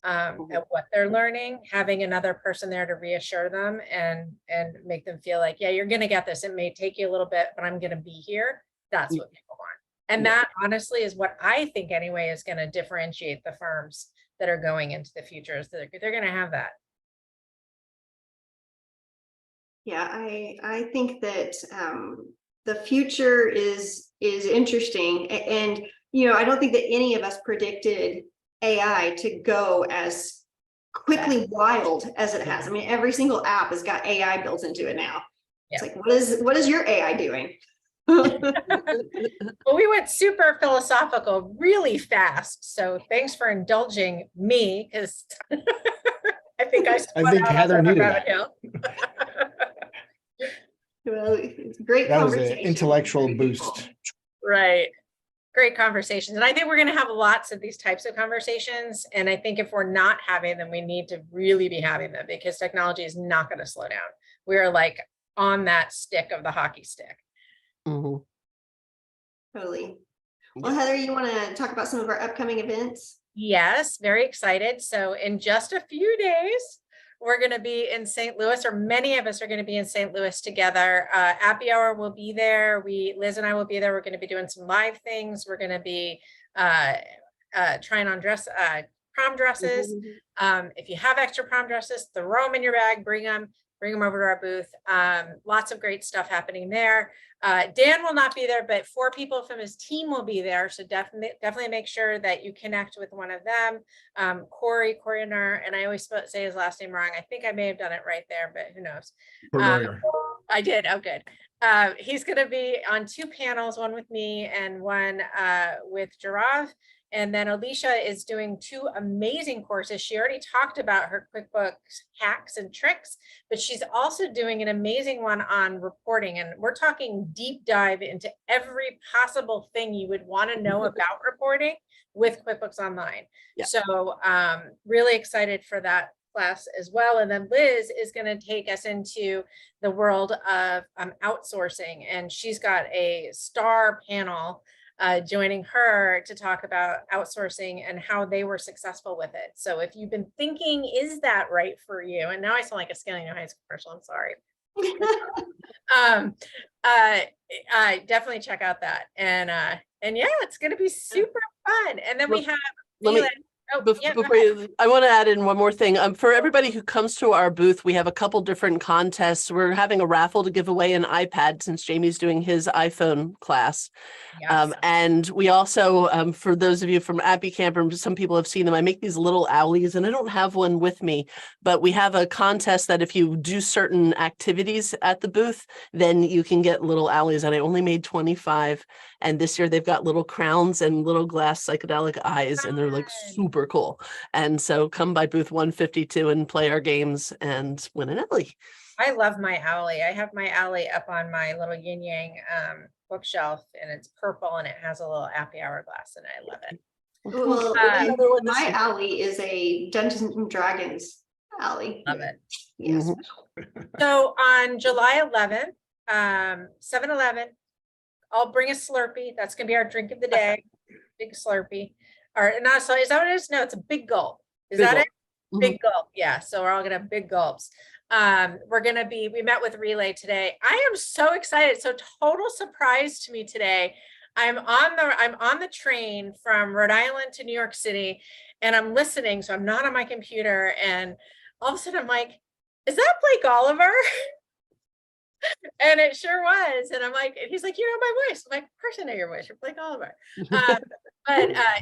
at what they're learning. Having another person there to reassure them and make them feel like, yeah, you're going to get this. It may take you a little bit, but I'm going to be here. That's what people want. And that honestly is what I think anyway is going to differentiate the firms that are going into the future, is that they're going to have that. Yeah, I think that the future is interesting, and you know, I don't think that any of us predicted AI to go as quickly wild as it has. I mean, every single app has got AI built into it now. It's like, what is your AI doing? Well, we went super philosophical really fast, so thanks for indulging me, because I think Heather needed that. Well, it's a great That was an conversation. intellectual boost. Right. Great conversations. And I think we're going to have lots of these types of conversations. And I think if we're not having them, we need to really be having them, because technology is not going to slow down. We are like on that stick of the hockey stick. Mhm. Totally. Well, Heather, you want to talk about some of our upcoming events? Yes, very excited. So in just a few days, we're going to be in St. Louis, or many of us are going to be in St. Louis together. Happy Hour will be there. Liz and I will be there. We're going to be doing some live things. We're going to be trying on prom dresses. If you have extra prom dresses, throw them in your bag, bring them over to our booth. Lots of great stuff happening there. Dan will not be there, but 4 people from his team will be there. So definitely make sure that you connect with one of them. Corey and I always say his last name wrong. I think I may have done it right there, but who knows? I did. Oh, good. He's going to be on 2 panels, one with me and one with Giraffe. And then Alicia is doing 2 amazing courses. She already talked about her QuickBooks hacks and tricks, but she's also doing an amazing one on reporting. And we're talking deep dive into every possible thing you would want to know about reporting with QuickBooks Online. Yeah. So really excited for that class as well. And then Liz is going to take us into the world of outsourcing. And she's got a star panel joining her to talk about outsourcing and how they were successful with it. So if you've been thinking, is that right for you? And now I sound like a Scaling Your Heights commercial. I'm sorry. Definitely check out that. And yeah, it's going to be super fun. And then we have I want to add in one more thing. For everybody who comes to our booth, we have a couple different contests. We're having a raffle to give away an iPad, since Jamie's doing his iPhone class. Yes. And we also, for those of you from Appy Camper, some people have seen them. I make these little owlies, and I don't have one with me, but we have a contest that if you do certain activities at the booth, then you can get little owlies. And I only made 25. And this year they've got little crowns and little glass psychedelic eyes, and they're like super super cool. And so come by booth 152 and play our games and win an alley. I love my owlie. I have my alley up on my little yin yang bookshelf, and it's purple and it has a little happy hour glass, and I love it. Well, Another one this my week. alley is a Dungeons and Dragons alley. Love it. Yes. So on July 11th, 7-Eleven, I'll bring a Slurpee. That's gonna be our drink of the day. Big Slurpee. Or no, so is that what it is? No, it's a big gulp. Is Big that gulp. it? Big gulp. Yeah. So we're all gonna have big gulps. We met with Relay today. I am so excited. So total surprise to me today. I'm on the train from Rhode Island to New York City, and I'm listening. So I'm not on my computer, and all of a sudden I'm like, is that Blake Oliver? And it sure was. And I'm like, and he's like, you know my voice. I'm like, of course I know your voice. You're Blake Oliver.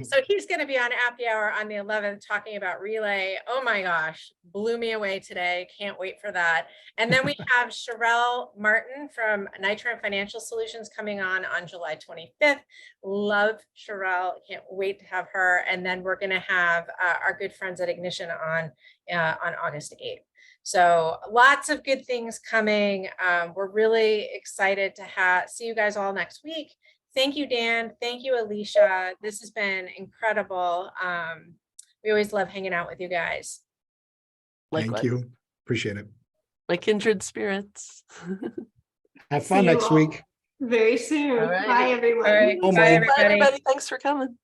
So he's going to be on Happy Hour on the 11th talking about Relay. Oh my gosh, blew me away today. Can't wait for that. And then we have Sherelle Martin from Nitro Financial Solutions coming on July 25th. Love Sherelle. Can't wait to have her. And then we're going to have our good friends at Ignition on August 8th. So lots of good things coming. We're really excited to see you guys all next week. Thank you, Dan. Thank you, Alicia. This has been incredible. We always love hanging out with you guys. Thank Likewise. you. Appreciate it. My kindred spirits. Have See fun you next all week. very soon. All right. Bye, everyone. All right. Oh, Bye, my. Bye, everybody. everybody. Thanks for coming.